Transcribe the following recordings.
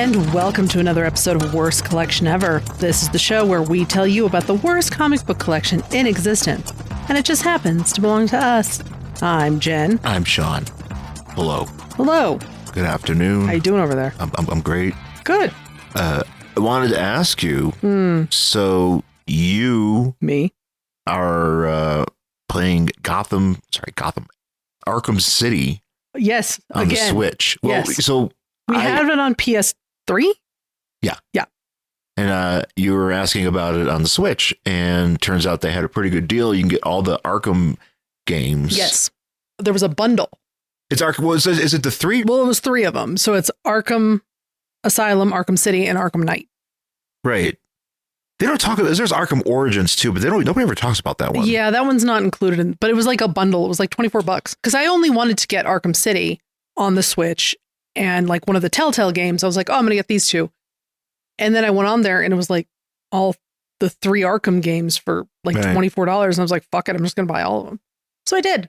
and welcome to another episode of Worst Collection Ever. This is the show where we tell you about the worst comic book collection in existence, and it just happens to belong to us. I'm Jen. I'm Sean. Hello. Hello. Good afternoon. How you doing over there? I'm great. Good. I wanted to ask you, so you Me? are playing Arkham City Yes, on again. the Switch. Well, Yes. so We have it on PS3? Yeah. And you were asking about it on the Switch, and turns out they had a pretty good deal. You can get all the Arkham games. Yes. There was a bundle. It's Arkham. Well, is it the three? Well, it was three of them. So it's Arkham Asylum, Arkham City, and Arkham Knight. Right. They don't talk about. There's Arkham Origins too, but nobody ever talks about that one. Yeah, that one's not included in, but it was like a bundle. It was like $24 because I only wanted to get Arkham City on the Switch and like one of the Telltale games. I was like, oh, I'm going to get these two. And then I went on there and it was like all the three Arkham games for like $24. And I was like, fuck it, I'm just going to buy all of them. So I did.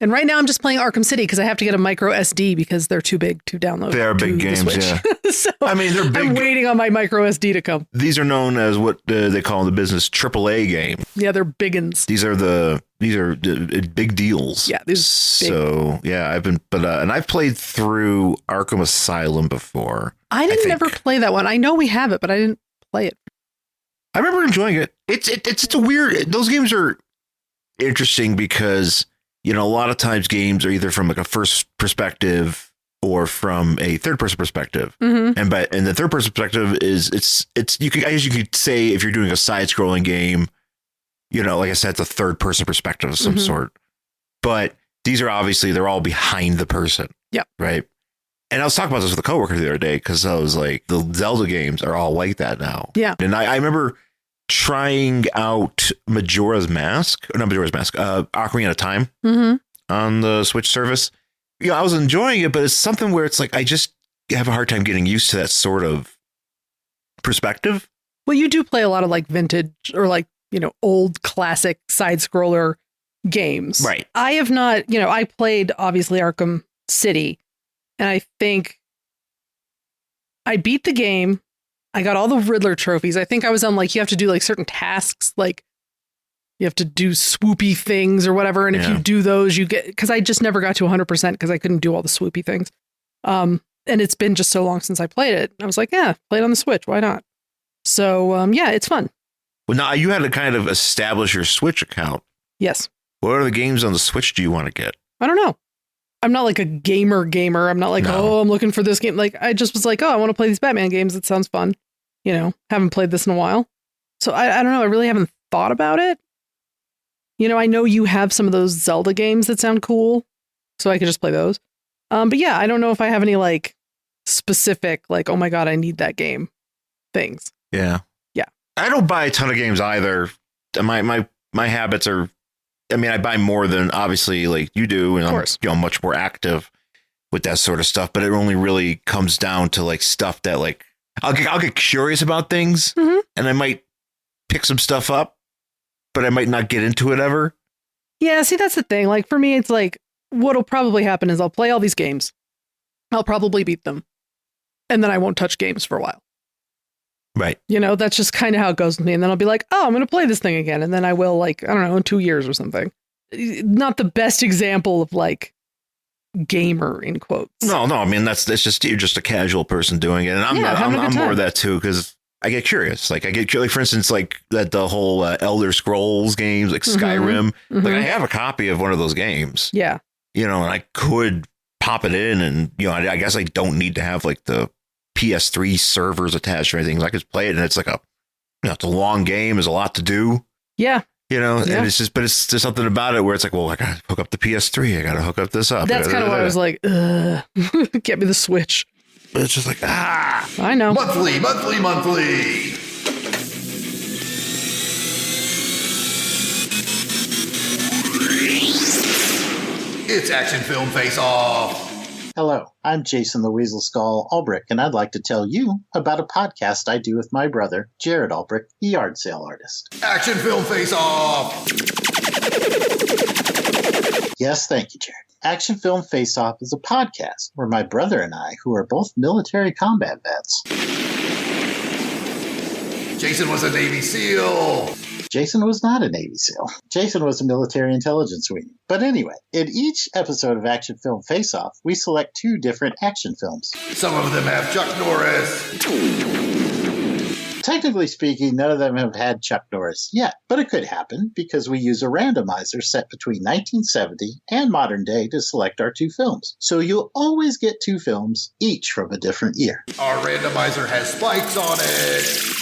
And right now I'm just playing Arkham City because I have to get a micro SD because they're too big to download. They are big games, yeah. So I mean, they're big. I'm waiting on my micro SD to come. These are known as what they call in the business AAA game. Yeah, they're biggins. These are the big deals. Yeah, these big. So yeah, I've played through Arkham Asylum before. I didn't ever play that one. I know we have it, but I didn't play it. I remember enjoying it. It's a weird. Those games are interesting because, you know, a lot of times games are either from like a first perspective or from a third person perspective. Mm-hmm. And the third person perspective is I guess you could say if you're doing a side scrolling game, you know, like I said, it's a third person perspective of some sort. But these are obviously, they're all behind the person. Yeah. Right. And I was talking about this with a coworker the other day because I was like, the Zelda games are all like that now. Yeah. And I remember trying out Ocarina of Time on the Switch service. You know, I was enjoying it, but it's something where it's like I just have a hard time getting used to that sort of perspective. Well, you do play a lot of like vintage or like, you know, old classic side scroller games. Right. I have not, you know, I played obviously Arkham City, and I think I beat the game. I got all the Riddler trophies. I think I was on like, you have to do like certain tasks, like you have to do swoopy things or whatever. And if you do those, you get, because I just never got to 100% because I couldn't do all the swoopy things. And it's been just so long since I played it. I was like, yeah, play it on the Switch. Why not? So, yeah, it's fun. Well, now you had to kind of establish your Switch account. Yes. What are the games on the Switch do you want to get? I don't know. I'm not like a gamer. I'm not like, oh, I'm looking for this game. Like, I just was like, oh, I want to play these Batman games. It sounds fun. You know, haven't played this in a while. So I don't know. I really haven't thought about it. You know, I know you have some of those Zelda games that sound cool, so I could just play those. But yeah, I don't know if I have any like specific, like, oh my God, I need that game things. Yeah. Yeah. I don't buy a ton of games either. My habits are, I mean, I buy more than obviously like you do, and I'm, you know, much more active with that sort of stuff, but it only really comes down to like stuff that like, I'll get curious about things and I might pick some stuff up, but I might not get into it ever. Yeah, see, that's the thing. Like for me, it's like what'll probably happen is I'll play all these games. I'll probably beat them. And then I won't touch games for a while. Right. You know, that's just kind of how it goes with me. And then I'll be like, oh, I'm going to play this thing again. And then I will, like, I don't know, in 2 years or something. Not the best example of like gamer in quotes. No, I mean, that's just, you're just a casual person doing it. And I'm more of that too, because I get curious. Like for instance, like the whole Elder Scrolls games, like Skyrim. Like I have a copy of one of those games. Yeah. You know, and I could pop it in, and, you know, I guess I don't need to have like the PS3 servers attached or anything. So I could play it, and it's like it's a long game. There's a lot to do. Yeah. You know, and it's just, but it's just something about it where it's like, well, I got to hook up the PS3. I got to hook up this up. That's kind of why I was like, get me the Switch. But it's just like, I know. Monthly. It's Action Film Face Off. Hello, I'm Jason the Weasel Skull Ulbrich, and I'd like to tell you about a podcast I do with my brother, Jared Ulbrich, the yard sale artist. Action Film Face Off! Yes, thank you, Jared. Action Film Face Off is a podcast where my brother and I, who are both military combat vets. Jason was a Navy SEAL. Jason was not a Navy SEAL. Jason was a military intelligence weenie. But anyway, in each episode of Action Film Face Off, we select 2 different action films. Some of them have Chuck Norris. Technically speaking, none of them have had Chuck Norris yet, but it could happen because we use a randomizer set between 1970 and modern day to select our 2 films. So you'll always get 2 films, each from a different year. Our randomizer has spikes on it.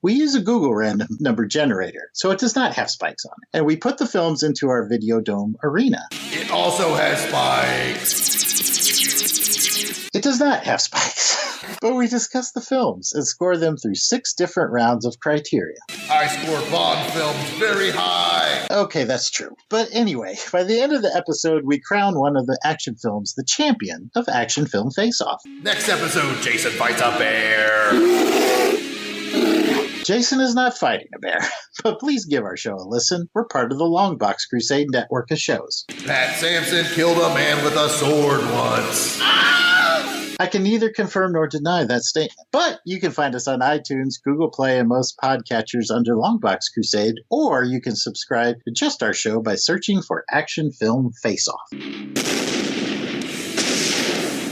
We use a Google random number generator, so it does not have spikes on it. And we put the films into our Videodome arena. It also has spikes. It does not have spikes. But we discuss the films and score them through 6 different rounds of criteria. I score Bond films very high. Okay, that's true. But anyway, by the end of the episode, we crown one of the action films the champion of Action Film Face-Off. Next episode, Jason fights a bear. Jason is not fighting a bear, but please give our show a listen. We're part of the Longbox Crusade network of shows. Pat Sampson killed a man with a sword once. I can neither confirm nor deny that statement, but you can find us on iTunes, Google Play, and most podcatchers under Longbox Crusade, or you can subscribe to just our show by searching for Action Film Face-Off.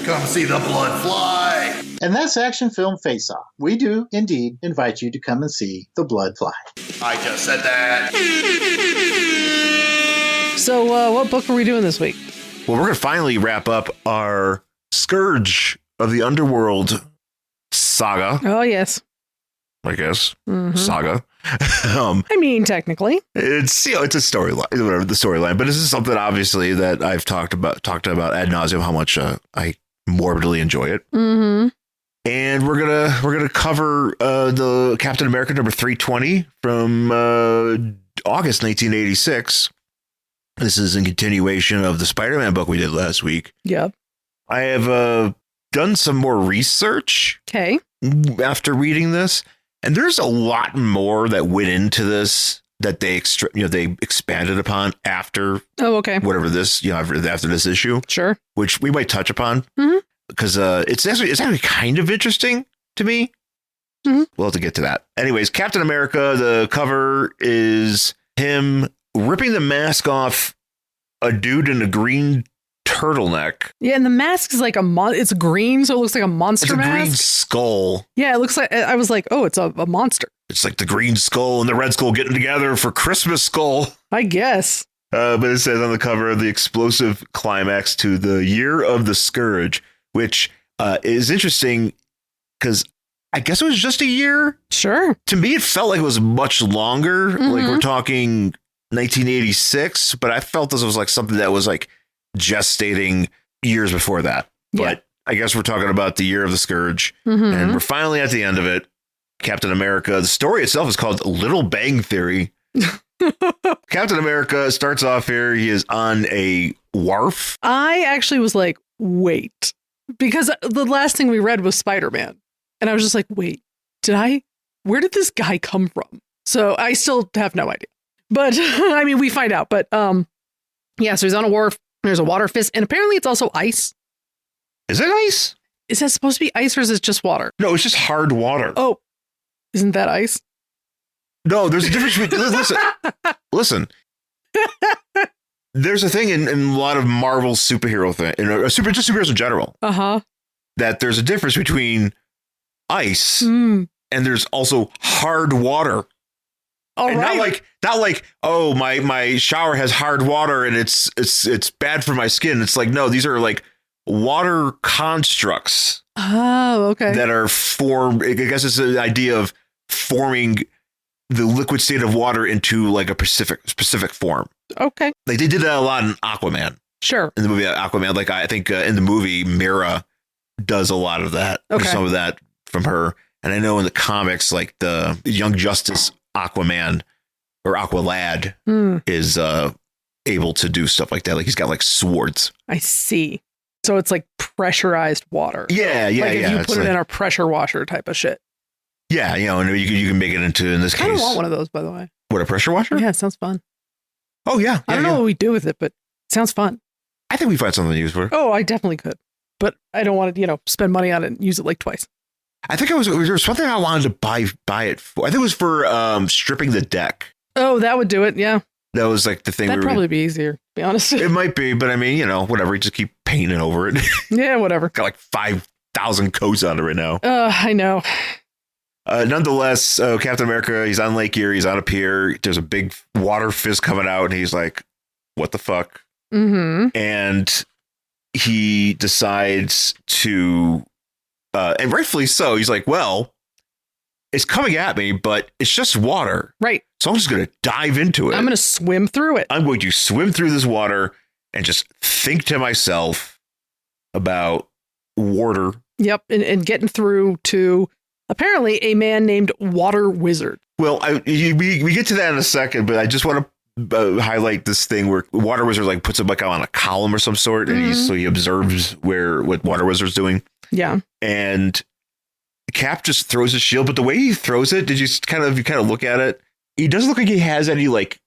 Come see the blood fly. And that's Action Film Face-Off. We do, indeed, invite you to come and see the blood fly. I just said that. So, what book are we doing this week? Well, we're going to finally wrap up our Scourge of the Underworld saga. Oh, yes. I guess. Mm-hmm. Saga. I mean, technically. It's, it's a storyline, whatever the storyline, but this is something obviously that I've talked about ad nauseum how much I morbidly enjoy it. Mm-hmm. And we're gonna cover the Captain America number 320 from August 1986. This is in continuation of the Spider-Man book we did last week. Yep. I have done some more research. Okay. After reading this, and there's a lot more that went into this that they expanded upon after. Oh, okay. Whatever this, after this issue. Sure. Which we might touch upon. Mm-hmm. Because it's actually kind of interesting to me. Mm-hmm. We'll have to get to that. Anyways, Captain America, the cover is him ripping the mask off a dude in a green turtleneck. Yeah, and the mask is like it's green, so it looks like a monster mask. It's a green skull. Yeah, it looks like, I was like, oh, it's a monster. It's like the green skull and the red skull getting together for Christmas skull. I guess. But it says on the cover, the explosive climax to the Year of the Scourge, which is interesting because I guess it was just a year. Sure. To me, it felt like it was much longer. Mm-hmm. Like we're talking 1986, but I felt this was like something that was like gestating years before that. Yeah. But I guess we're talking about the Year of the Scourge, and we're finally at the end of it. Captain America. The story itself is called Little Bang Theory. Captain America starts off here. He is on a wharf. I actually was like, wait, because the last thing we read was Spider-Man. And I was just like, wait, where did this guy come from? So I still have no idea. But I mean, we find out. But yeah, so he's on a wharf. There's a water fist. And apparently it's also ice. Is it ice? Is that supposed to be ice or is it just water? No, it's just hard water. Oh, isn't that ice? No, there's a difference between... Listen. There's a thing in a lot of Marvel superhero thing, just superheroes in general. Uh-huh. That there's a difference between ice and there's also hard water. All and right. Not like, oh, my shower has hard water and it's bad for my skin. It's like, no, these are like water constructs. Oh, okay. That are formed. I guess it's the idea of forming the liquid state of water into like a specific form. Okay. Like they did that a lot in Aquaman. Sure. In the movie Aquaman, like I think in the movie Mira does a lot of that. Okay. Some of that from her. And I know in the comics, like the Young Justice Aquaman or Aqualad is able to do stuff like that. Like he's got like swords. I see. So it's like pressurized water. Yeah. Like if you put it like, in a pressure washer type of shit. Yeah, and you can make it into, in this case. I don't want one of those, by the way. What, a pressure washer? Yeah, it sounds fun. Oh, yeah. I don't know what we do with it, but it sounds fun. I think we find something to use for it. Oh, I definitely could. But I don't want to, spend money on it and use it like twice. I think there was something I wanted to buy it for. I think it was for stripping the deck. Oh, that would do it. Yeah. That was like the thing. That'd probably be easier, to be honest. It might be, but I mean, whatever. You just keep painting over it. Yeah, whatever. Got like 5,000 coats on it right now. I know. Nonetheless, Captain America, he's on Lake Erie. He's on a pier. There's a big water fist coming out, and he's like, what the fuck? Mm-hmm. And he decides to, and rightfully so, he's like, well, it's coming at me, but it's just water. Right. So I'm just going to dive into it. I'm going to swim through it. I'm going to swim through this water and just think to myself about water. Yep. And getting through to apparently a man named Water Wizard. Well, we get to that in a second, but I just want to highlight this thing where Water Wizard like puts him like on a column or some sort, and he observes what Water Wizard's doing. Yeah. And Cap just throws his shield, but the way he throws it, you kind of look at it? He doesn't look like he has any like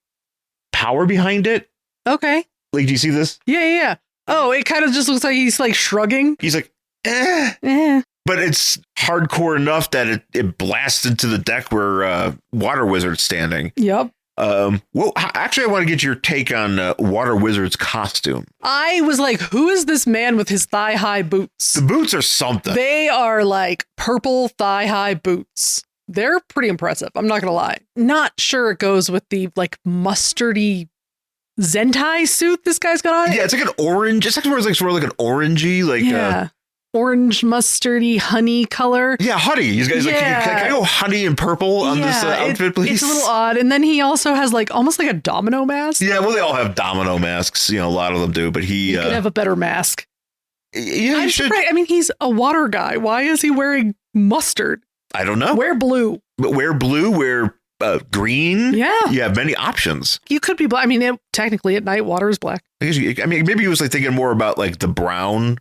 power behind it. Okay. Like, do you see this? Yeah. Oh, it kind of just looks like he's like shrugging. He's like, But it's hardcore enough that it blasts into the deck where Water Wizard's standing. Yep. Well, actually, I want to get your take on Water Wizard's costume. I was like, who is this man with his thigh-high boots? The boots are something. They are like purple thigh-high boots. They're pretty impressive. I'm not going to lie. Not sure it goes with the like mustardy Zentai suit this guy's got on. Yeah, it's like an orange. It's like sort of like an orangey, like orange mustardy honey color. Yeah, honey. He's like, can I go honey and purple on this outfit, please? It's a little odd. And then he also has like almost like a domino mask. Yeah, well, they all have domino masks. A lot of them do, but he could have a better mask. Yeah, I'm surprised. I mean, he's a water guy. Why is he wearing mustard? I don't know. Wear blue. But wear blue, wear green. Yeah. You have many options. You could be black. I mean, technically at night, water is black. Maybe he was like thinking more about like the brown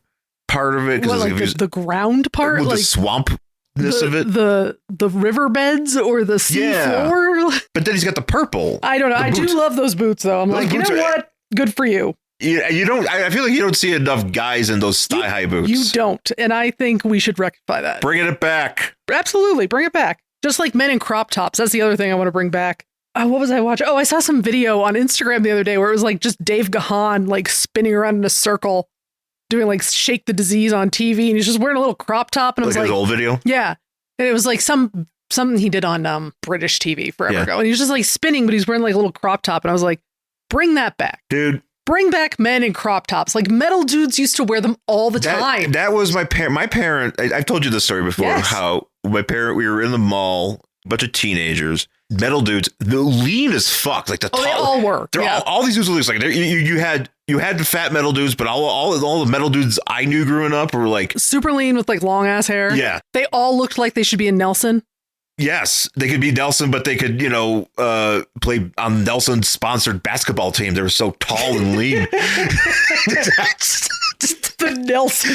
part of it. What, like the ground part? Like the swampness of it? The riverbeds or the sea floor? But then he's got the purple. I don't know. I do love those boots, though. I'm like, you know what? Good for you. Yeah, you don't. I feel like you don't see enough guys in those thigh-high boots. You don't, and I think we should rectify that. Bringing it back. Absolutely, bring it back. Just like men in crop tops. That's the other thing I want to bring back. What was I watching? Oh, I saw some video on Instagram the other day where it was like just Dave Gahan like spinning around in a circle, doing like Shake the Disease on TV, and he's just wearing a little crop top, and it was like his old video. Yeah, and it was like something he did on British TV forever ago, and he was just like spinning, but he's wearing like a little crop top, and I was like, bring that back, dude. Bring back men in crop tops. Like metal dudes used to wear them all the time. That was my parent. My parent. I've told you this story before. Yes. How my parent. We were in the mall, a bunch of teenagers, metal dudes. They're lean as fuck. Like they all were. They're all these dudes were like you had the fat metal dudes, but all the metal dudes I knew growing up were like super lean with like long ass hair. Yeah, they all looked like they should be in Nelson. Yes, they could be Nelson, but they could, play on Nelson's sponsored basketball team. They were so tall and lean. The Nelson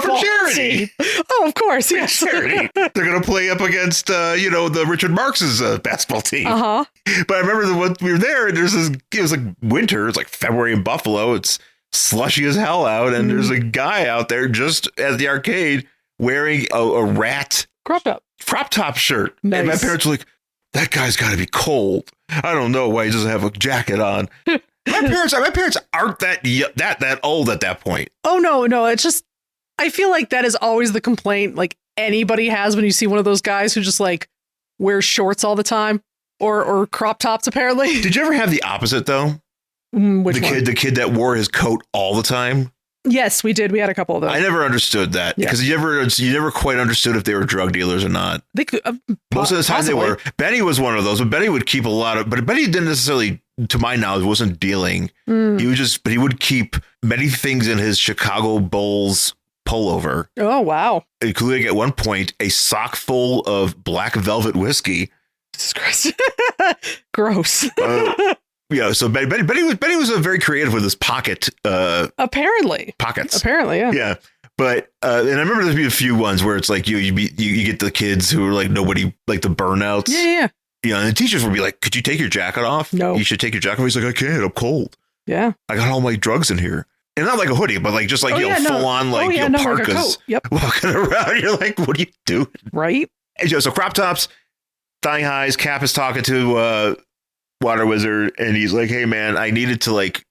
for charity. Team. Oh, of course, yes. Charity. They're going to play up against, the Richard Marx's basketball team. Uh-huh. But I remember when we were there, and it was like winter. It's like February in Buffalo. It's slushy as hell out, and there's a guy out there just at the arcade wearing a rat crop top shirt. Nice. And my parents were like, that guy's got to be cold. I don't know why he doesn't have a jacket on. My parents aren't that old at that point. Oh, no. It's just, I feel like that is always the complaint like anybody has when you see one of those guys who just like wears shorts all the time or crop tops, apparently. Did you ever have the opposite, though? The kid that wore his coat all the time? Yes, we did. We had a couple of those. I never understood that because you never quite understood if they were drug dealers or not. They could, most of the time possibly. They were. Benny was one of those, but Benny would keep but Benny didn't necessarily, to my knowledge, wasn't dealing. But he would keep many things in his Chicago Bulls pullover. Oh, wow. Including at one point a sock full of black velvet whiskey. Jesus Christ. Gross. Yeah, so Benny was very creative with his pockets. Apparently, yeah. Yeah, but and I remember there's been a few ones where it's like you get the kids who are like nobody, like the burnouts. Yeah. And the teachers would be like, could you take your jacket off? No. You should take your jacket off. He's like, I can't. I'm cold. Yeah. I got all my drugs in here. And not like a hoodie, but like just like, full on like, parkas like a coat. Yep. walking around. You're like, what are you doing? Right. And, so crop tops, thigh highs. Cap is talking to Water Wizard. And he's like, hey, man, I needed to like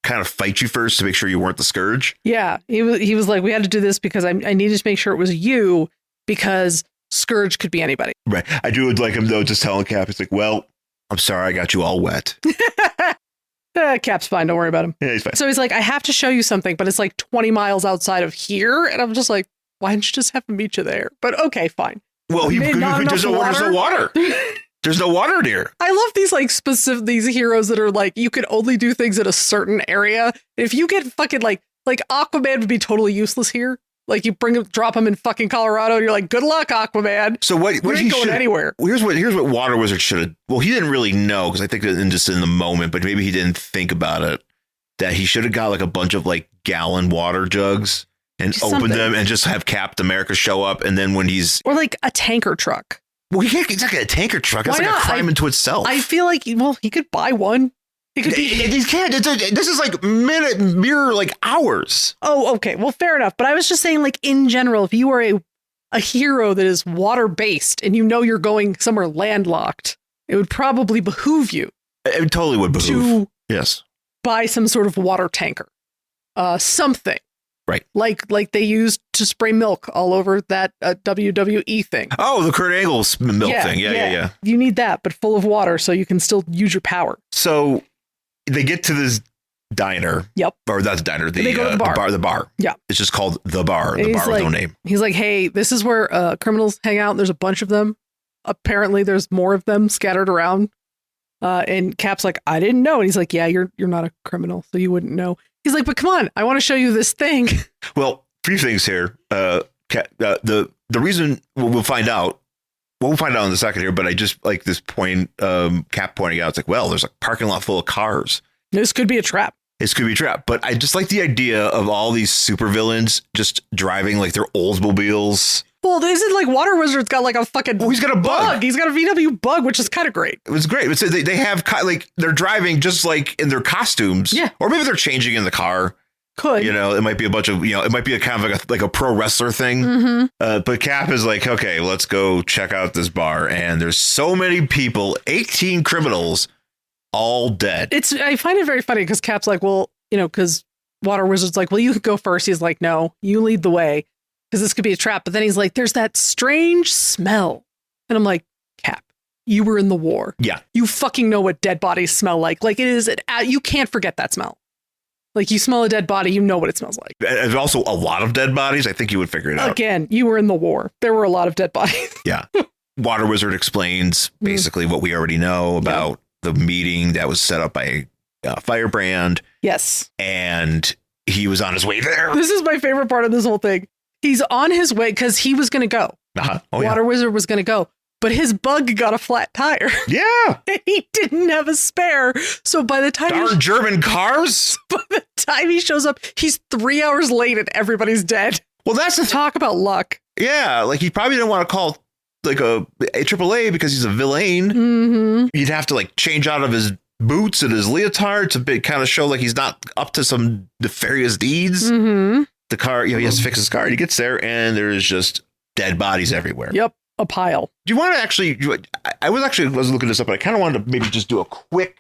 kind of fight you first to make sure you weren't the Scourge. Yeah. He was like, we had to do this because I needed to make sure it was you because Scourge could be anybody. Right. I do like him, though, just telling Cap, it's like, well, I'm sorry, I got you all wet. Cap's fine. Don't worry about him. Yeah, he's fine. So he's like, I have to show you something, but it's like 20 miles outside of here. And I'm just like, why didn't you just have him meet you there? But okay, fine. Well, there's no water. There's no water near. I love these like these heroes that are like, you can only do things in a certain area. If you get fucking like Aquaman would be totally useless here. Like you drop him in fucking Colorado and you're like, good luck, Aquaman. So what he going anywhere. Here's what Water Wizard should have. Well, he didn't really know because I think that just in the moment, but maybe he didn't think about it, that he should have got like a bunch of like gallon water jugs and opened them and just have Captain America show up. And then when or like a tanker truck. Well, he can't exactly a tanker truck. That's like a crime into itself. I feel like, he could buy one. He can't. This is like mere like hours. Oh, okay. Well, fair enough. But I was just saying, like, in general, if you are a hero that is water based and you're going somewhere landlocked, it would probably behoove you. It totally would behoove. Yes. Buy some sort of water tanker. Something. Right. Like they used to spray milk all over that WWE thing. Oh, the Kurt Angle milk thing. Yeah. You need that, but full of water so you can still use your power. So they get to this diner. Yep. Or not the diner. They go to the bar. Yeah. It's just called The Bar. And the bar with no name. He's like, hey, this is where criminals hang out. There's a bunch of them. Apparently there's more of them scattered around. And Cap's like, I didn't know. And he's like, yeah, you're not a criminal, so you wouldn't know. He's like, but come on, I want to show you this thing. Well, few things here. The reason we'll find out. We'll find out in a second here, but I just like this point. Cap pointing out, it's like, well, there's a parking lot full of cars. This could be a trap. This could be a trap. But I just like the idea of all these supervillains just driving like their Oldsmobiles. Well, isn't like Water Wizard's got like a fucking he's got a bug. He's got a VW bug, which is kind of great. It was great. It's, they have like they're driving just like in their costumes. Yeah. Or maybe they're changing in the car. Could. It might be a bunch of, it might be a kind of like a pro wrestler thing. Mm-hmm. But Cap is like, okay, let's go check out this bar. And there's so many people, 18 criminals, all dead. I find it very funny because Cap's like, well, because Water Wizard's like, well, you could go first. He's like, no, you lead the way. Because this could be a trap. But then he's like, there's that strange smell. And I'm like, Cap, you were in the war. Yeah. You fucking know what dead bodies smell like. Like it is, you can't forget that smell. Like you smell a dead body, you know what it smells like. There's also a lot of dead bodies. I think you would figure it out. Again, you were in the war. There were a lot of dead bodies. Yeah. Water Wizard explains basically what we already know about the meeting that was set up by Firebrand. Yes. And he was on his way there. This is my favorite part of this whole thing. He's on his way because he was going to go. Uh-huh. Oh, Water Wizard was going to go. But his bug got a flat tire. Yeah. And he didn't have a spare. So by the time darn German cars. By the time he shows up, he's 3 hours late and everybody's dead. Well, that's the talk about luck. Yeah. Like he probably didn't want to call like a AAA because he's a villain. Mm-hmm. You'd have to like change out of his boots and his leotard to kind of show like he's not up to some nefarious deeds. Mm-hmm. The car, he has to fix his car. And he gets there and there's just dead bodies everywhere. Yep. A pile. Do you want to actually, I was looking this up, but I kind of wanted to maybe just do a quick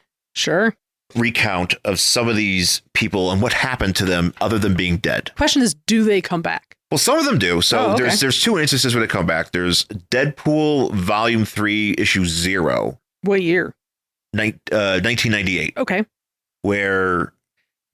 recount of some of these people and what happened to them other than being dead. Question is, do they come back? Well, some of them do. So there's two instances where they come back. There's Deadpool Volume 3, Issue 0. What year? 1998. Okay. Where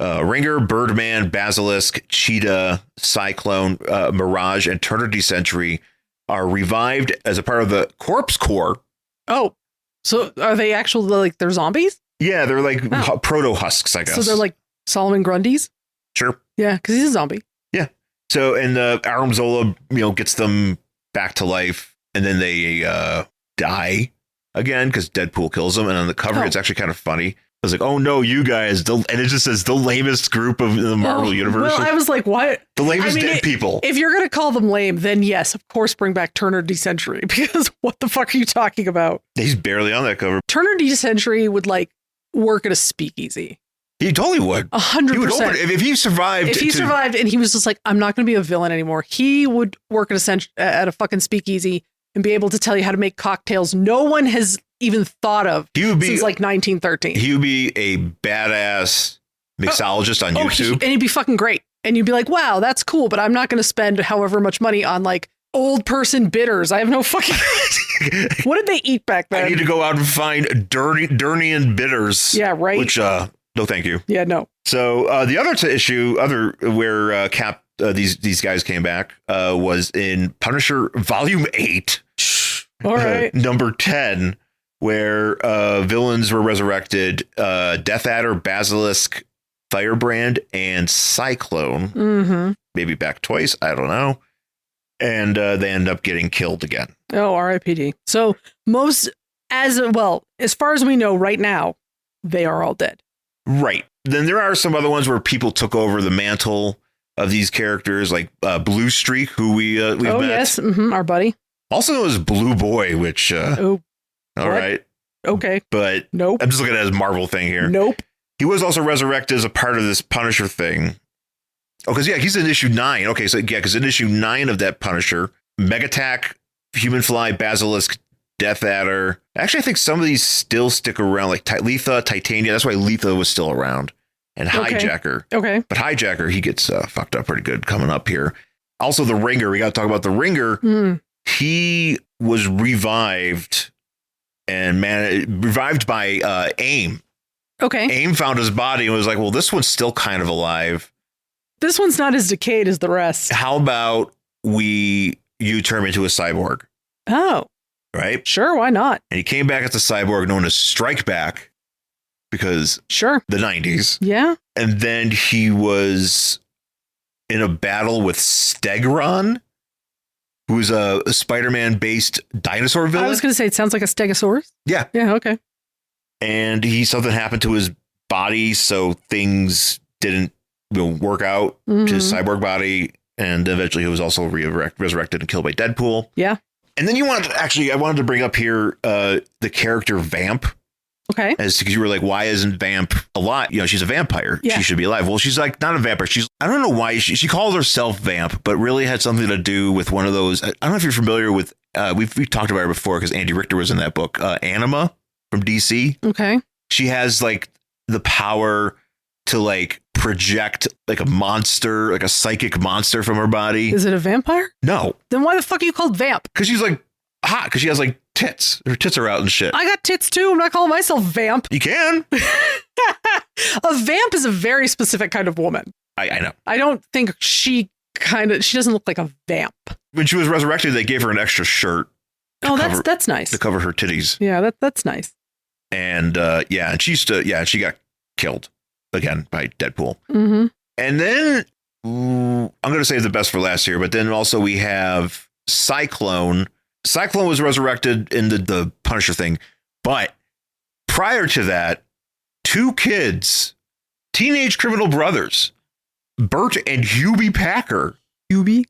Ringer, Birdman, Basilisk, Cheetah, Cyclone, Mirage, and Eternity Sentry are revived as a part of the Corpse Corps. Oh, so are they actually like they're zombies? Yeah, they're like proto husks, I guess. So they're like Solomon Grundys? Sure. Yeah, because he's a zombie. Yeah. So and Aram Zola, gets them back to life, and then they die again because Deadpool kills them. And on the cover, it's actually kind of funny. I was like, oh no, you guys. And it just says the lamest group of the Marvel universe. Well, I was like, what? The lamest dead people. If you're going to call them lame, then yes, of course, bring back Turner D Century, because what the fuck are you talking about? He's barely on that cover. Turner D Century would like work at a speakeasy. He totally would. 100%. He would open it. If he survived. If he survived and he was just like, I'm not going to be a villain anymore, he would work at a fucking speakeasy and be able to tell you how to make cocktails no one has even thought of since like 1913. He would be a badass mixologist on YouTube. And he'd be fucking great. And you'd be like, wow, that's cool, but I'm not going to spend however much money on like old person bitters. I have no fucking... What did they eat back then? I need to go out and find Durnian bitters. Yeah, right. Which, no, thank you. Yeah, no. So the other issue, where Cap, these guys came back, was in Punisher Volume 8. All right. Number 10, where villains were resurrected. Death Adder, Basilisk, Firebrand, and Cyclone. Mm-hmm. Maybe back twice. I don't know. And they end up getting killed again. Oh, R.I.P.D. So as far as we know right now, they are all dead. Right. Then there are some other ones where people took over the mantle of these characters, like Blue Streak, who we've met. Yes, our buddy. Also known as Blue Boy, which all right. Okay. But nope. I'm just looking at his Marvel thing here. Nope. He was also resurrected as a part of this Punisher thing. Oh, because he's in issue 9. Okay, so because in issue 9 of that Punisher, Megatack, Human Fly, Basilisk, Death Adder. Actually, I think some of these still stick around, like Letha, Titania. That's why Letha was still around. And Hijacker. Okay. But Hijacker, he gets fucked up pretty good coming up here. Also, the Ringer. We got to talk about the Ringer. Mm. He was revived by AIM. Okay. AIM found his body and was like, well, this one's still kind of alive. This one's not as decayed as the rest. How about you turn him into a cyborg? Oh. Right? Sure, why not? And he came back as a cyborg known as Strike Back because the 90s. Yeah. And then he was in a battle with Stegron, who's a Spider-Man based dinosaur villain. I was going to say, it sounds like a Stegosaurus. Yeah. Yeah, okay. And something happened to his body, so things didn't work out to his cyborg body. And eventually he was also resurrected and killed by Deadpool. Yeah. And then I wanted to bring up here the character Vamp. Okay. Because you were like, why isn't Vamp alive? She's a vampire. Yeah. She should be alive. Well, she's like not a vampire. I don't know why she calls herself Vamp, but really had something to do with one of those. I don't know if you're familiar with, we've talked about her before because Andy Richter was in that book, Anima from DC. Okay. She has like the power to like project like a monster, like a psychic monster from her body. Is it a vampire? No. Then why the fuck are you called Vamp? Because she's like hot, because she has like tits. Her tits are out and shit. I got tits too. I'm not calling myself Vamp. You can. A vamp is a very specific kind of woman. I know. I don't think she doesn't look like a vamp. When she was resurrected, they gave her an extra shirt. Oh, that's nice. To cover her titties. Yeah, that's nice. And and she got killed again by Deadpool. Mm-hmm. And then I'm going to save the best for last here, but then also we have Cyclone. Cyclone was resurrected in the Punisher thing, but prior to that, 2 kids, teenage criminal brothers, Bert and Hubie Packer. Hubie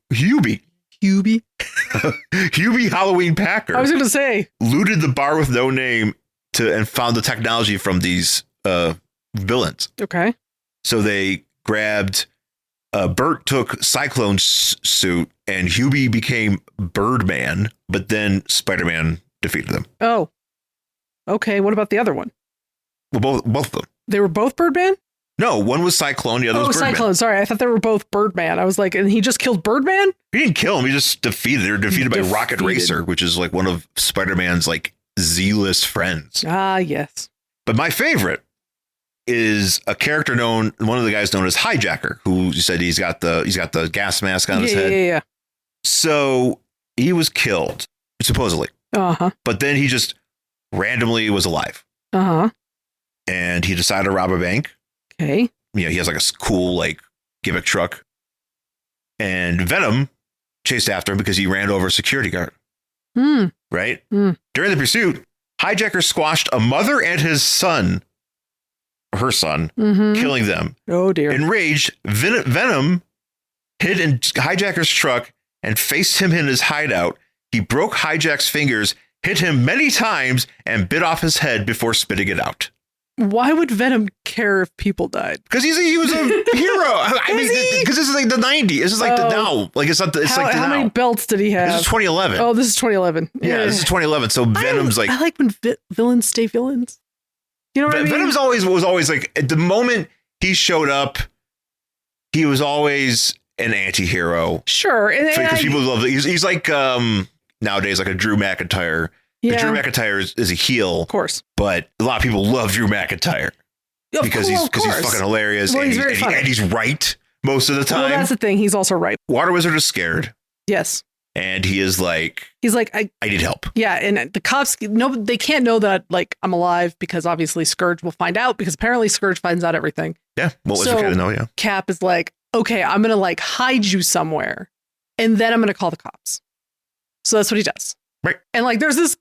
Halloween Packer. I was going to say, looted the bar with no name and found the technology from these villains. Okay. So they grabbed Bert took Cyclone's suit and Hubie became Birdman, but then Spider-Man defeated them. Oh. Okay, what about the other one? Well, both of them. They were both Birdman? No, one was Cyclone, the other was Birdman. Cyclone. Sorry, I thought they were both Birdman. I was like, and he just killed Birdman? He didn't kill him. He just defeated. They were defeated by Rocket Racer, which is like one of Spider-Man's like Z-list friends. Ah, yes. But my favorite is a character one of the guys known as Hijacker, who you said he's got the gas mask on his head. Yeah. So he was killed, supposedly. Uh-huh. But then he just randomly was alive. Uh-huh. And he decided to rob a bank. Okay. He has like a cool like gimmick truck. And Venom chased after him because he ran over a security guard. Right? During the pursuit, Hijacker squashed a mother and his son her son, killing them. Oh, dear. Enraged, Venom hid in Hijacker's truck and faced him in his hideout. He broke Hijack's fingers, hit him many times, and bit off his head before spitting it out. Why would Venom care if people died? Because he was a hero. I mean, because this is like the 90s. This is like the now. Like it's not. It's like the how now. many belts did he have? This is 2011. Oh, this is 2011. Yeah, this is 2011. So Venom's I like when villains stay villains. You know what I mean? Venom's was always like at the moment he showed up, he was always an anti-hero. Sure, because people love it. He's like nowadays like a Drew McIntyre. Yeah. Drew McIntyre is a heel, of course, but a lot of people love Drew McIntyre because he's fucking hilarious. Well, and, he's very funny. and he's right most of the time. Well, that's the thing. He's also right. Water Wizard is scared. Yes. And he's like, I need help. Yeah, and the cops, they can't know that like I'm alive because obviously Scourge will find out because apparently Scourge finds out everything. Yeah, well, it's okay to know. Yeah, Cap is like, okay, I'm gonna like hide you somewhere, and then I'm gonna call the cops. So that's what he does. Right. And like, there's this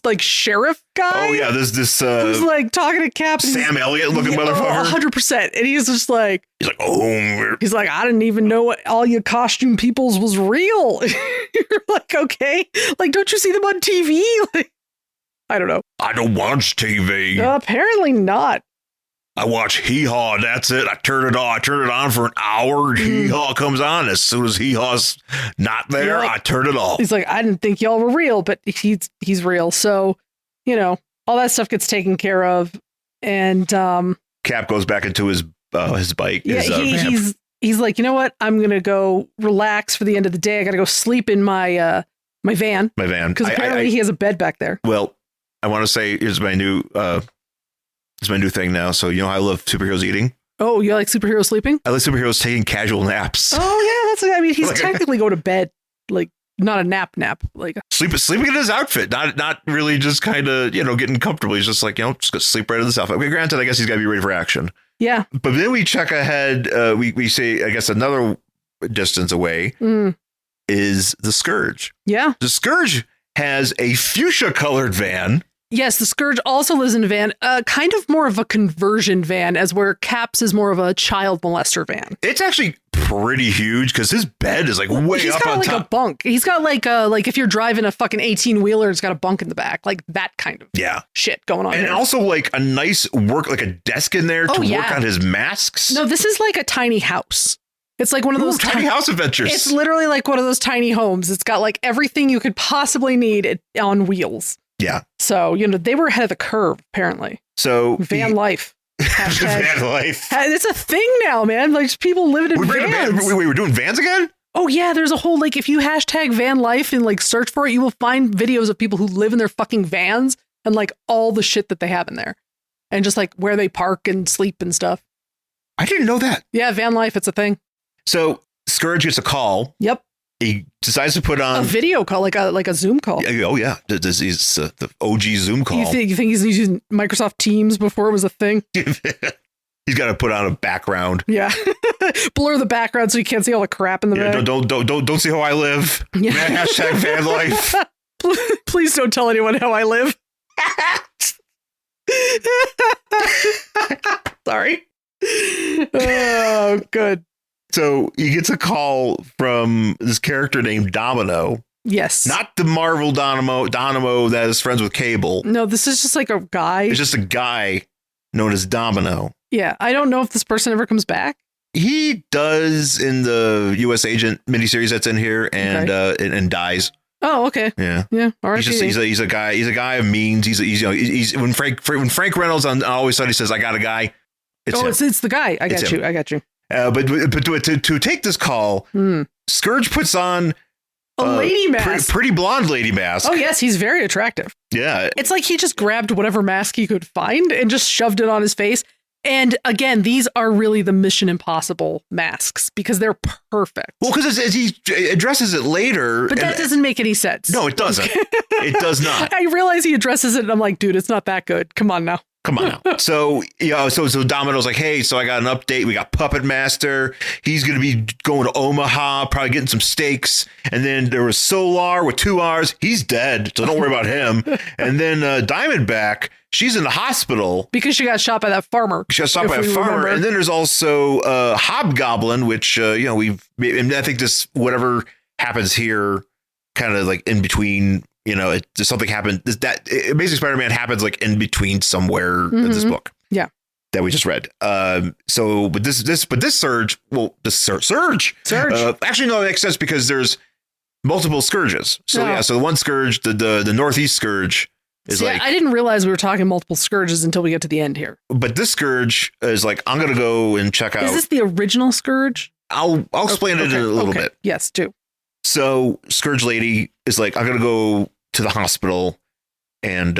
like sheriff guy. Oh yeah, this who's like talking to Cap. Sam Elliott looking motherfucker. 100%. And he's just like, he's like, I didn't even know what all your costume peoples was real. You're like, okay, like, don't you see them on TV? Like, I don't know. I don't watch TV. Apparently not. I watch Hee-Haw. That's it. I turn it on. I turn it on for an hour. Hee-Haw comes on. As soon as Hee-Haw's not there, I turn it off. He's like, I didn't think y'all were real, but he's real. So, you know, all that stuff gets taken care of. And Cap goes back into his bike. Yeah, he's like, you know what? I'm gonna go relax for the end of the day. I gotta go sleep in my van. My van. Because apparently he has a bed back there. Well, I want to say here's my new thing now. So you know how I love superheroes eating? Oh, you like superheroes sleeping? I like superheroes taking casual naps. Oh yeah, I mean he's technically going to bed, like not a nap, like sleeping in his outfit, not really just kind of, getting comfortable. He's just like, just go sleep right in this outfit. Okay, granted, I guess he's got to be ready for action. Yeah. But then we check ahead. We say, I guess another distance away is the Scourge. Yeah. The Scourge has a fuchsia colored van. Yes, the Scourge also lives in a van, kind of more of a conversion van, as where Caps is more of a child molester van. It's actually pretty huge because his bed is like way up on top. He's got a bunk. He's got like if you're driving a fucking 18-wheeler, it's got a bunk in the back, like that kind of shit going on. And there. Also like a nice like a desk in there to work on his masks. No, this is like a tiny house. It's like one of those tiny house adventures. It's literally like one of those tiny homes. It's got like everything you could possibly need on wheels. Yeah. So, they were ahead of the curve, apparently. So van life. Van life. It's a thing now, man. Like people living in vans. We were doing vans again? Oh yeah, there's a whole like if you hashtag van life and like search for it, you will find videos of people who live in their fucking vans and like all the shit that they have in there. And just like where they park and sleep and stuff. I didn't know that. Yeah, van life, it's a thing. So Scourge gets a call. Yep. He decides to put on a video call, like a Zoom call. Oh yeah, this is the OG Zoom call. You think he's using Microsoft Teams before it was a thing? He's got to put on a background. Yeah, blur the background so you can't see all the crap in the back. Don't see how I live. Yeah. Hashtag van life. Please don't tell anyone how I live. Sorry. Oh, good. So he gets a call from this character named Domino. Yes. Not the Marvel Domino that is friends with Cable. No, this is just like a guy. It's just a guy known as Domino. Yeah. I don't know if this person ever comes back. He does in the U.S. Agent miniseries that's in here and dies. Oh, okay. Yeah. Yeah. All right. He's a guy of means. He's when Frank Reynolds on Always Sunny says, I got a guy. It's the guy. I got you. But to take this call, Scourge puts on a lady mask, pretty blonde lady mask. Oh yes, he's very attractive. Yeah, it's like he just grabbed whatever mask he could find and just shoved it on his face. And again, these are really the Mission Impossible masks because they're perfect. Well, because as he addresses it later, but that doesn't make any sense. No, it doesn't. It does not. I realize he addresses it, and I'm like, dude, it's not that good. Come on now. Come on now. So Domino's like, hey, so I got an update. We got Puppet Master. He's going to be going to Omaha, probably getting some steaks. And then there was Solar with 2 R's. He's dead, so don't worry about him. And then Diamondback, she's in the hospital because she got shot by that farmer. She got shot by a farmer. Remember. And then there's also Hobgoblin, which, and I think this, whatever happens here, kind of like in between, something happened that Amazing Spider-Man happens like in between somewhere in this book. Yeah. That we just read. But this Surge, Surge. Actually, no, it makes sense because there's multiple Scourges. So so the one Scourge, the Northeast Scourge is I didn't realize we were talking multiple Scourges until we get to the end here. But this Scourge is like, I'm going to go and check out. Is this the original Scourge? I'll explain it in a little bit. Yes, do. So Scourge Lady is like, I'm going to go to the hospital and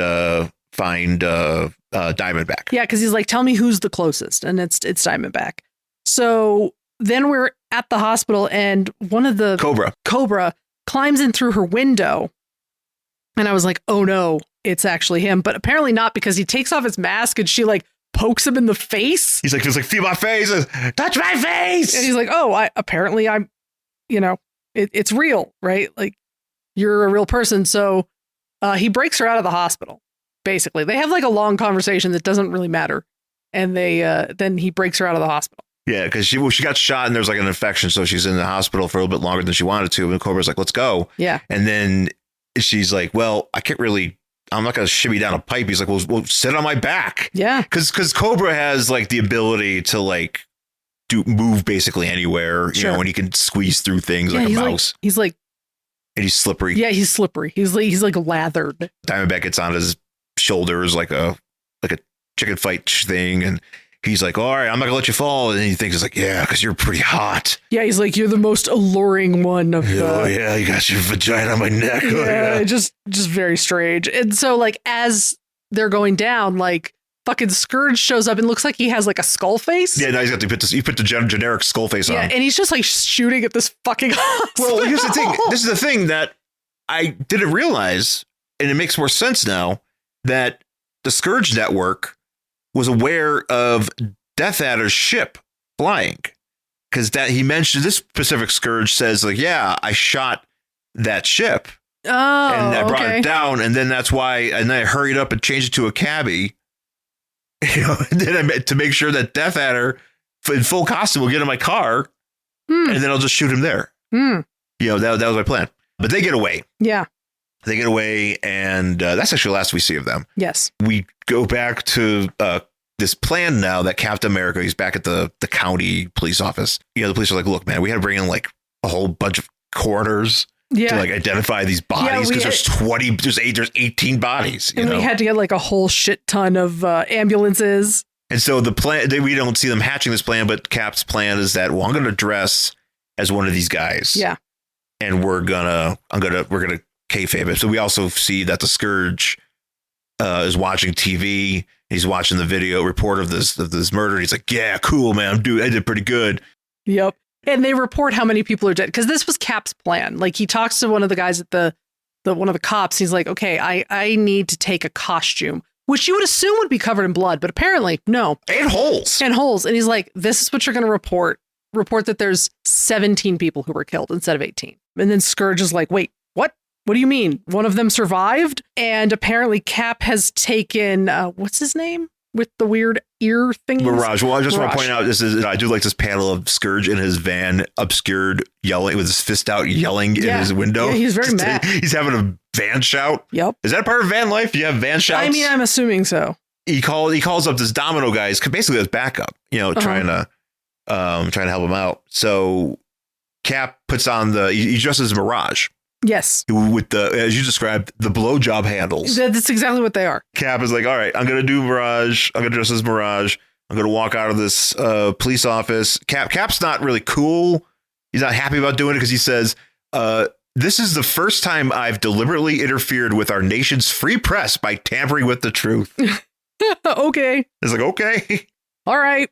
find Diamondback. Yeah, because he's like, tell me who's the closest. And it's Diamondback. So then we're at the hospital and one of the Cobra climbs in through her window. And I was like, oh no, it's actually him. But apparently not, because he takes off his mask and she like pokes him in the face. He's like, feel my face, touch my face. And he's like, oh, I'm, it's real, right? Like, you're a real person. So he breaks her out of the hospital. Basically, they have like a long conversation that doesn't really matter. And then he breaks her out of the hospital. Yeah, because she got shot and there's like an infection. So she's in the hospital for a little bit longer than she wanted to. And Cobra's like, let's go. Yeah. And then she's like, well, I'm not going to shimmy down a pipe. He's like, well, sit on my back. Yeah. Because Cobra has like the ability to like move basically anywhere, you know, and he can squeeze through things like a mouse. And he's slippery. Yeah, he's slippery. He's like lathered. Diamondback gets on his shoulders like a chicken fight thing, and he's like, all right, I'm not gonna let you fall. And he thinks it's like, yeah, because you're pretty hot. Yeah, he's like, you're the most alluring one of oh yeah, you got your vagina on my neck. Yeah, oh, yeah. just very strange. And so like as they're going down, like fucking Scourge shows up and looks like he has like a skull face. Yeah, no, he's got he put the generic skull face on. Yeah, and he's just like shooting at this fucking hospital. Well, here's the thing. This is the thing that I didn't realize, and it makes more sense now, that the Scourge network was aware of Death Adder's ship flying, because that he mentioned this Pacific Scourge says like, yeah, I shot that ship. Oh, and I brought it down, and then that's why, and then I hurried up and changed it to a cabbie. And then I meant to make sure that Death Adder in full costume will get in my car, and then I'll just shoot him there. That was my plan. But they get away. Yeah. They get away, and that's actually the last we see of them. Yes. We go back to this plan now that Captain America, he's back at the county police office. The police are like, look, man, we had to bring in like a whole bunch of coroners to like identify these bodies, because there's 18 bodies. And we had to get like a whole shit ton of ambulances. And so the plan, we don't see them hatching this plan, but Cap's plan is that, well, I'm going to dress as one of these guys. Yeah. And we're gonna kayfabe it. So we also see that the Scourge is watching TV. He's watching the video report of this murder. And he's like, yeah, cool, man. Dude, I did pretty good. Yep. And they report how many people are dead, because this was Cap's plan. Like, he talks to one of the guys at one of the cops. He's like, okay, I need to take a costume, which you would assume would be covered in blood, but apparently no. And holes. And he's like, this is what you're going to report that there's 17 people who were killed instead of 18. And then Scourge is like, wait, what? What do you mean? One of them survived? And apparently Cap has taken, what's his name? With the weird ear thing. Mirage. Well, I just want to point out, I do like this panel of Scourge in his van, obscured, yelling with his fist out, yelling in his window. Yeah, he's very mad. He's having a van shout. Yep. Is that part of van life? You have van shouts? I mean, I'm assuming so. He calls up this Domino guy, basically as backup, trying to help him out. So Cap puts on he dresses as Mirage. Yes. With as you described, the blowjob handles. That's exactly what they are. Cap is like, all right, I'm going to do Mirage. I'm going to dress as Mirage. I'm going to walk out of this police office. Cap's not really cool. He's not happy about doing it because he says, this is the first time I've deliberately interfered with our nation's free press by tampering with the truth. Okay. It's like, okay. All right.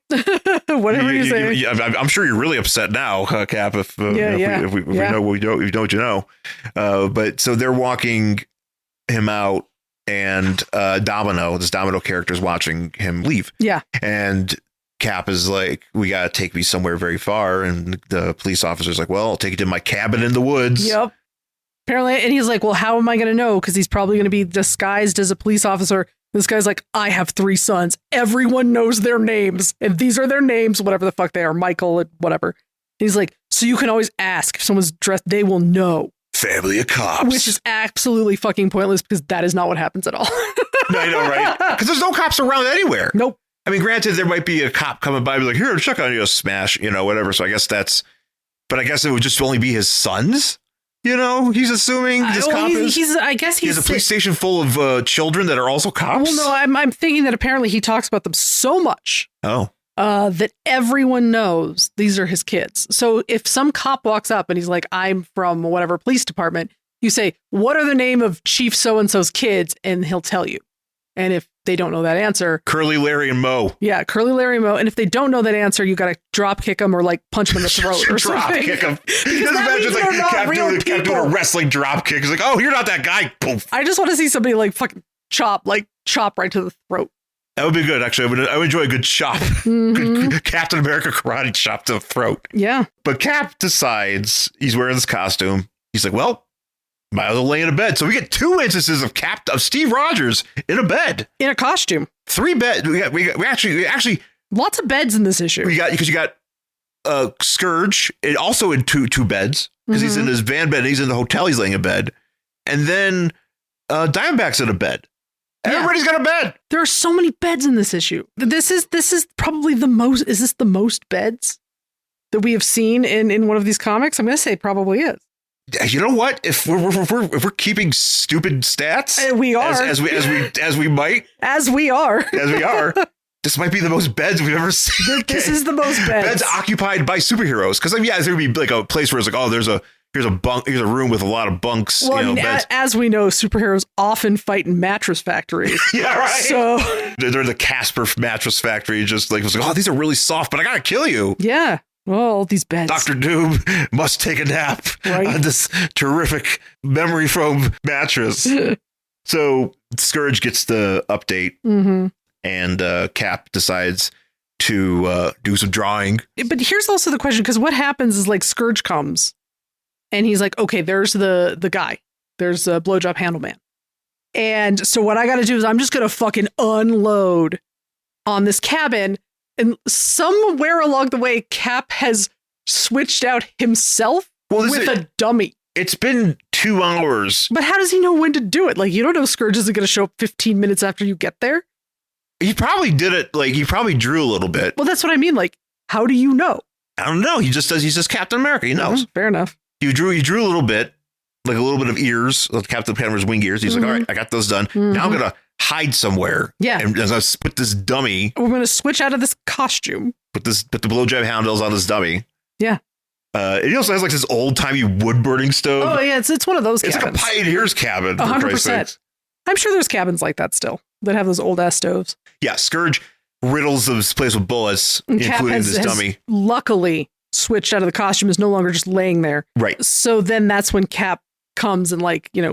Whatever you say. I'm sure you're really upset now, Cap, if we know what you know. But so they're walking him out, and this Domino character is watching him leave. Yeah. And Cap is like, we got to take me somewhere very far. And the police officer's like, well, I'll take you to my cabin in the woods. Yep. Apparently. And he's like, well, how am I going to know? Because he's probably going to be disguised as a police officer This guy's like, I have 3 sons. Everyone knows their names. And these are their names, whatever the fuck they are, Michael, whatever. And he's like, so you can always ask if someone's dressed, they will know. Family of cops. Which is absolutely fucking pointless because that is not what happens at all. No, I know, right? Because there's no cops around anywhere. Nope. I mean, granted, there might be a cop coming by and be like, here, check on you, smash, whatever. So I guess but I guess it would just only be his sons. He's assuming this cop is. I guess he has a police station full of children that are also cops. Well, no, I'm thinking that apparently he talks about them so much. Oh. That everyone knows these are his kids. So if some cop walks up and he's like, I'm from whatever police department, you say, what are the name of Chief so-and-so's kids? And he'll tell you. And if they don't know that answer. Curly, Larry, and Moe. Yeah, Curly, Larry, and Moe. And if they don't know that answer, you got to drop kick them or like punch them in the throat or drop something. Kick them. Imagine like Cap doing a wrestling drop kick. He's like, oh, you're not that guy. Poof. I just want to see somebody like fucking chop right to the throat. That would be good, actually. I would enjoy a good chop. Mm-hmm. Good Captain America karate chop to the throat. Yeah. But Cap decides he's wearing this costume. He's like, well, might as well lay in a bed. So we get 2 instances of Steve Rogers in a bed. In a costume. 3 beds. We actually lots of beds in this issue. Because you got Scourge also in two beds because he's in his van bed and he's in the hotel. He's laying in bed. And then Diamondback's in a bed. Yeah. Everybody's got a bed. There are so many beds in this issue. This is probably the most. Is this the most beds that we have seen in one of these comics? I'm going to say probably is. You know what? If we're keeping stupid stats, we are as we might as we are. This might be the most beds we've ever seen. This is the most beds occupied by superheroes. Because there's gonna be like a place where it's like, oh, here's a room with a lot of bunks. Well, beds. As we know, superheroes often fight in mattress factories. Yeah, right. So they're the Casper mattress factory. Just like, oh, these are really soft, but I gotta kill you. Yeah. Well, these beds. Dr. Doom must take a nap on this terrific memory foam mattress. So Scourge gets the update, and Cap decides to do some drawing. But here's also the question, because what happens is like Scourge comes, and he's like, okay, there's the guy. There's a blowjob handle man. And so what I got to do is I'm just going to fucking unload on this cabin. And somewhere along the way, Cap has switched out himself with a dummy. It's been 2 hours. But how does he know when to do it? Like, you don't know Scourge isn't going to show up 15 minutes after you get there. He probably did it. Like, he probably drew a little bit. Well, that's what I mean. Like, how do you know? I don't know. He just does. He's just Captain America. He knows. Fair enough. He drew a little bit, like a little bit of ears, like Captain America's wing ears. He's like, all right, I got those done. Now I'm going to hide somewhere. Yeah. And I'm going to put this dummy. We're going to switch out of this costume. Put the blowjob handles on this dummy. Yeah. It also has like this old timey wood burning stove. Oh yeah, it's one of those cabins. It's like a pioneer's cabin. 100%. I'm sure there's cabins like that still that have those old ass stoves. Yeah, Scourge riddles this place with bullets, including this dummy. Luckily, switched out of the costume, is no longer just laying there. Right. So then that's when Cap comes and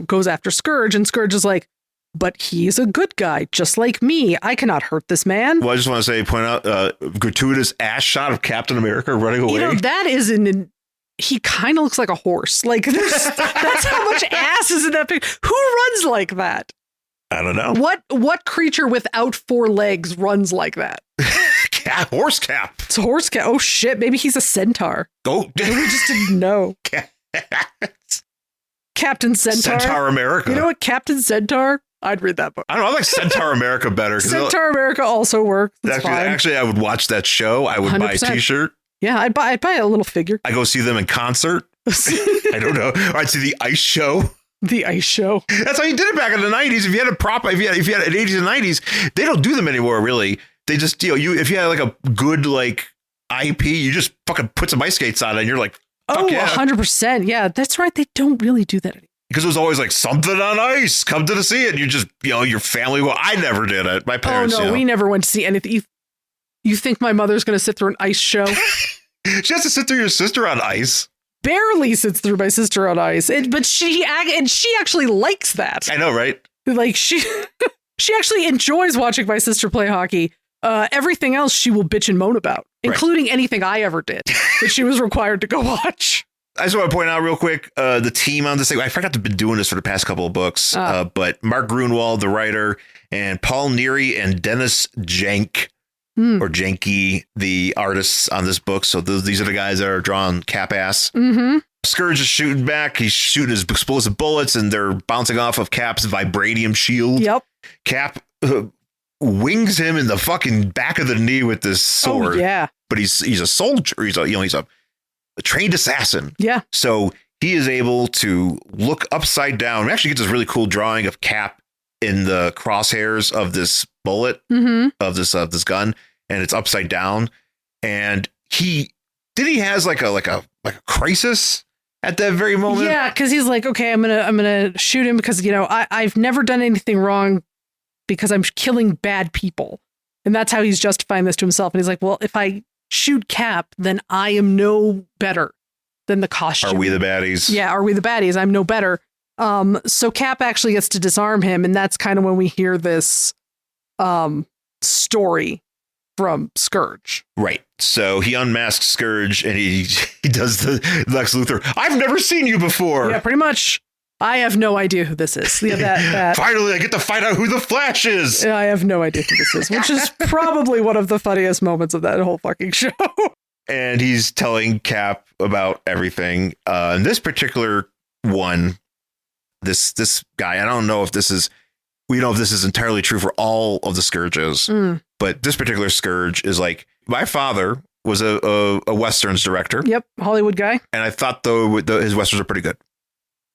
goes after Scourge, and Scourge is like, but he's a good guy, just like me. I cannot hurt this man. Well, I just want to point out gratuitous ass shot of Captain America running away. That is he kind of looks like a horse. Like that's how much ass is in that picture. Who runs like that? I don't know. What creature without 4 legs runs like that? Horse Cap. It's a horse cap. Oh shit! Maybe he's a centaur. Oh, we just didn't know. Captain Centaur. Centaur America. You know what, Captain Centaur? I'd read that book. I don't know. I like Centaur America better. Centaur America also works. Actually, I would watch that show. I would 100%. Buy a T-shirt. Yeah, I'd buy a little figure. I go see them in concert. I don't know. Or I'd see the ice show. The ice show. That's how you did it back in the 90s. If you had a prop, if you had an 80s and 90s, they don't do them anymore, really. They just, if you had like a good like IP, you just fucking put some ice skates on it and you're like, oh, yeah. 100%. Yeah, that's right. They don't really do that anymore. Because it was always like something on ice. Come to see it. You just, your family. Well, I never did it. My parents. Oh, no, we never went to see anything. You think my mother's going to sit through an ice show? She has to sit through your sister on ice. Barely sits through my sister on ice. But she actually likes that. I know, right? Like she actually enjoys watching my sister play hockey. Everything else she will bitch and moan about, including anything I ever did that she was required to go watch. I just want to point out real quick, the team on this thing, I forgot to be doing this for the past couple of books, but Mark Grunwald, the writer, and Paul Neary and Dennis Jank, or Janky, the artists on this book. So these are the guys that are drawing Cap-Ass. Mm-hmm. Scourge is shooting back. He's shooting his explosive bullets, and they're bouncing off of Cap's vibranium shield. Yep. Cap wings him in the fucking back of the knee with this sword. Oh, yeah. But he's a soldier. He's a trained assassin. Yeah. So he is able to look upside down. We actually get this really cool drawing of Cap in the crosshairs of this bullet, of this gun, and it's upside down. And he has like a crisis at that very moment. Yeah, because he's like, okay, I'm gonna shoot him because I've never done anything wrong because I'm killing bad people, and that's how he's justifying this to himself. And he's like, well, if I shoot Cap, then I am no better than the costume. Are we the baddies? Yeah, are we the baddies? I'm no better. So Cap actually gets to disarm him, and that's kind of when we hear this story from Scourge. Right. So he unmasks Scourge, and he does the Lex Luthor. I've never seen you before. Yeah, pretty much. I have no idea who this is. Yeah, that Finally, I get to find out who the Flash is. I have no idea who this is, which is probably one of the funniest moments of that whole fucking show. And he's telling Cap about everything. And this particular one, this guy, I don't know if this is, we don't know if this is entirely true for all of the Scourges, but this particular Scourge is like, my father was a Westerns director. Yep, Hollywood guy. And I thought his Westerns are pretty good.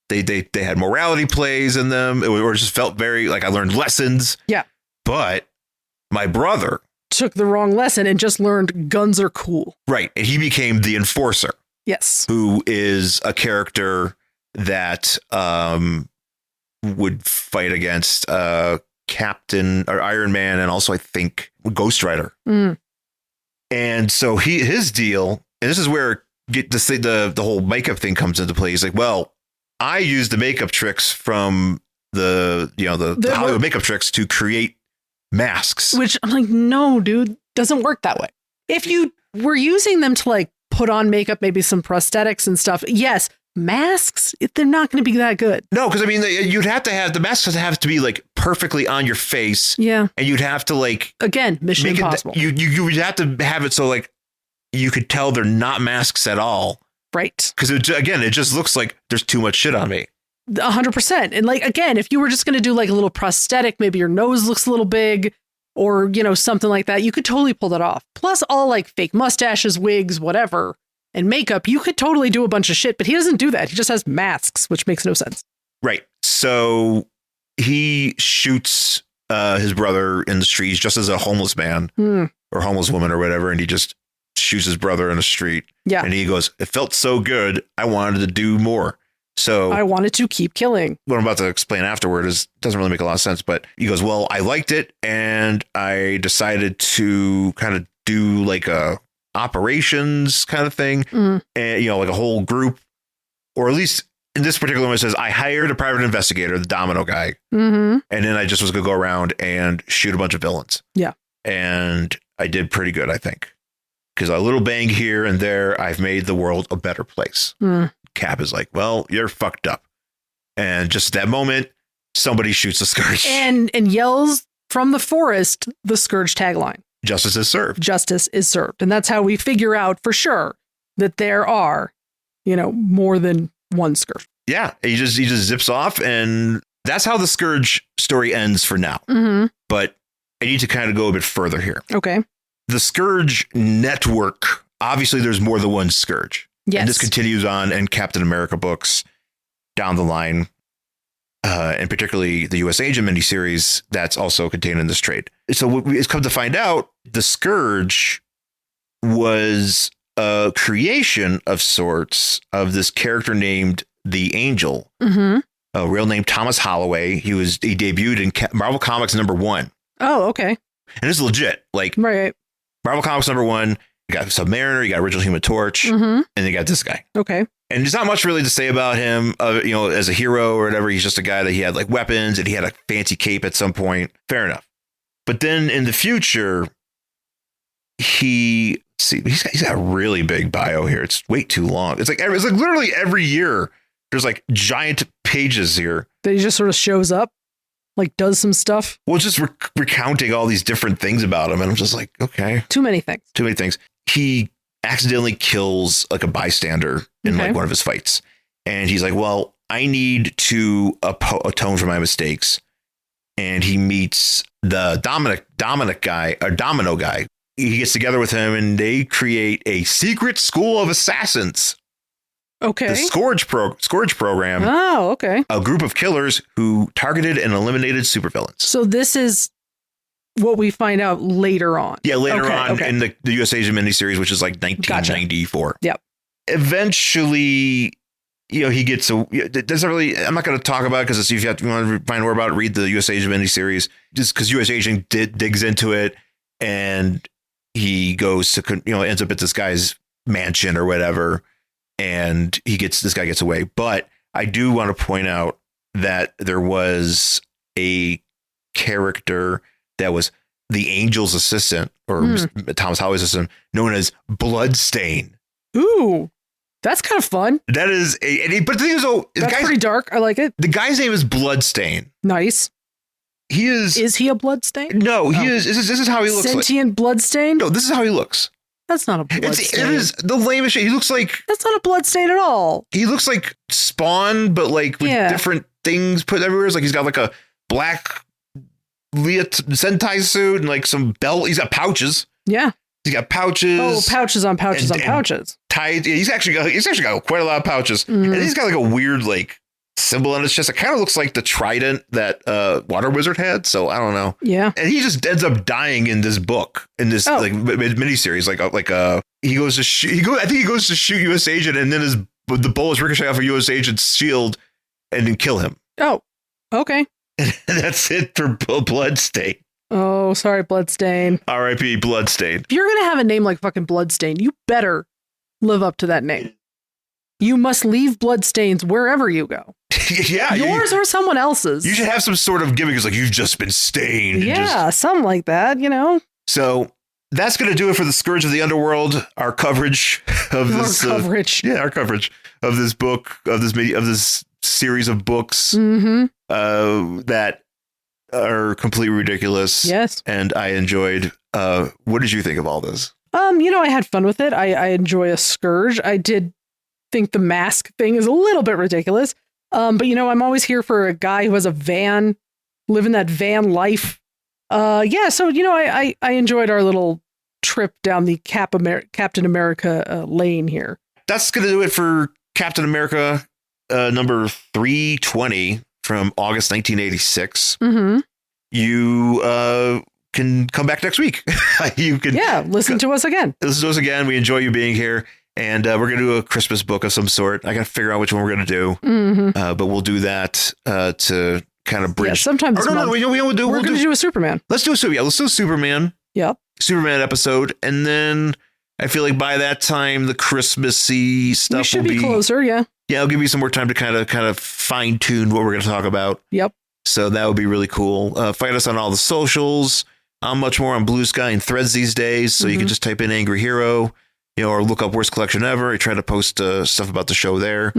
They had morality plays in them. It just felt very like I learned lessons. Yeah. But my brother took the wrong lesson and just learned guns are cool. Right. And he became the Enforcer. Yes. Who is a character that would fight against Captain or Iron Man and also I think Ghost Rider. And so his deal, and this is where the whole makeup thing comes into play. He's like, well, I used the makeup tricks from the Hollywood makeup tricks to create masks. Which I'm like, no, dude, doesn't work that way. If you were using them to like put on makeup, maybe some prosthetics and stuff. Yes, masks, they're not going to be that good. No, because I mean, you'd have to have the masks have to be like perfectly on your face. Yeah. And you'd have to like, again, Mission Impossible. You would have to have it so like you could tell they're not masks at all. Right. Because it just looks like there's too much shit on me. 100%. And like, again, if you were just going to do like a little prosthetic, maybe your nose looks a little big or, something like that, you could totally pull that off. Plus all like fake mustaches, wigs, whatever, and makeup, you could totally do a bunch of shit, but he doesn't do that. He just has masks, which makes no sense. Right. So he shoots his brother in the streets just as a homeless man or homeless woman or whatever. And he just shoots his brother in the street. Yeah. And he goes, it felt so good. I wanted to do more. So I wanted to keep killing. What I'm about to explain afterward doesn't really make a lot of sense, but he goes, well, I liked it. And I decided to kind of do like a operations kind of thing. And, like a whole group, or at least in this particular one, it says I hired a private investigator, the Domino guy. And then I just was going to go around and shoot a bunch of villains. Yeah. And I did pretty good, I think. Because a little bang here and there, I've made the world a better place. Cap is like, well, you're fucked up. And just that moment, somebody shoots a Scourge. And yells from the forest, the Scourge tagline. Justice is served. Justice is served. And that's how we figure out for sure that there are, more than one Scourge. Yeah. He just zips off. And that's how the Scourge story ends for now. But I need to kind of go a bit further here. Okay. The Scourge network, obviously there's more than one Scourge. Yes. And this continues on in Captain America books down the line, and particularly the U.S. Agent miniseries that's also contained in this trade. So it's come to find out the Scourge was a creation of sorts of this character named the Angel, a real name Thomas Holloway. He debuted in Marvel Comics #1. Oh, okay. And it's legit. Like, right. Marvel Comics #1, you got Submariner, you got Original Human Torch, and you got this guy. Okay. And there's not much really to say about him, as a hero or whatever. He's just a guy that he had like weapons and he had a fancy cape at some point. Fair enough. But then in the future, he see, he's got a really big bio here. It's way too long. It's like literally every year there's like giant pages here. That he just sort of shows up, like does some stuff. Well, just recounting all these different things about him. And I'm just like, okay. Too many things. He accidentally kills like a bystander in like one of his fights. And he's like, well, I need to atone for my mistakes. And he meets the Domino guy. He gets together with him and they create a secret school of assassins. Okay. The Scourge program. Oh, okay. A group of killers who targeted and eliminated supervillains. So this is what we find out later on. Yeah, later on in the US Agent miniseries, which is like 1994. Gotcha. Yep. Eventually, he gets it doesn't really. I'm not going to talk about it because if you want to find more about it, read the US Agent miniseries. Just because US Agent digs into it and he goes to ends up at this guy's mansion or whatever. And this guy gets away. But I do want to point out that there was a character that was the Angel's assistant or Thomas Howell's assistant known as Bloodstain. Ooh, that's kind of fun. That is but the thing is, that's pretty dark. I like it. The guy's name is Bloodstain. Nice. He is. Is he a bloodstain? No, he is. This is how he looks. Sentient bloodstain? No, this is how he looks. That's not a bloodstain. It is the lamest shit. He looks like... That's not a bloodstain at all. He looks like Spawn, but like with different things put everywhere. It's like he's got like a black Sentai suit and like some belt. He's got pouches. Yeah. He's got pouches. Oh, pouches on pouches on pouches. Tied. Yeah, he's actually got quite a lot of pouches. And he's got like a weird like symbol on his chest. It kind of looks like the trident that Water Wizard had. So I don't know. Yeah. And he just ends up dying in this book, in this like miniseries. He goes to shoot. I think he goes to shoot U.S. Agent, and then the bullets ricochet off of U.S. Agent's shield, and then kill him. Oh, okay. And that's it for Bloodstain. Oh, sorry, Bloodstain. R.I.P. Bloodstain. If you're gonna have a name like fucking Bloodstain, you better live up to that name. You must leave bloodstains wherever you go. Yeah. Yours or someone else's. You should have some sort of gimmick. It's like, you've just been stained. Yeah, something like that, So that's going to do it for the Scourge of the Underworld. Our coverage of this. Our coverage of this book, of this series of books that are completely ridiculous. Yes. And I enjoyed. What did you think of all this? I had fun with it. I enjoy a Scourge. I did think the mask thing is a little bit ridiculous. But I'm always here for a guy who has a van, living that van life. So I enjoyed our little trip down the Captain America lane here. That's going to do it for Captain America number 320 from August 1986. You can come back next week. You can listen to us again. Listen to us again. We enjoy you being here. And we're going to do a Christmas book of some sort. I got to figure out which one we're going to do. But we'll do that to kind of bridge. Yeah, sometime this month. We're going to do a Superman. Let's do let's do a Superman. Yep. Superman episode. And then I feel like by that time, the Christmassy stuff should be closer. Yeah. Yeah, I'll give you some more time to kind of fine tune what we're going to talk about. Yep. So that would be really cool. Find us on all the socials. I'm much more on Blue Sky and Threads these days. So you can just type in Angry Hero. Or look up Worst Collection Ever. I try to post stuff about the show there.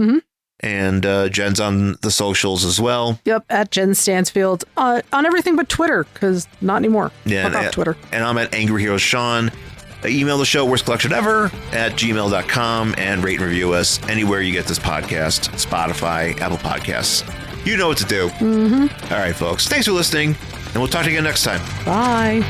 And Jen's on the socials as well. Yep, at Jen Stansfield. On everything but Twitter, because not anymore. Yeah, fuck off Twitter. And I'm at Angry Hero Sean. Email the show, worstcollectionever@gmail.com, and rate and review us anywhere you get this podcast. Spotify, Apple Podcasts. You know what to do. All right, folks. Thanks for listening, and we'll talk to you again next time. Bye.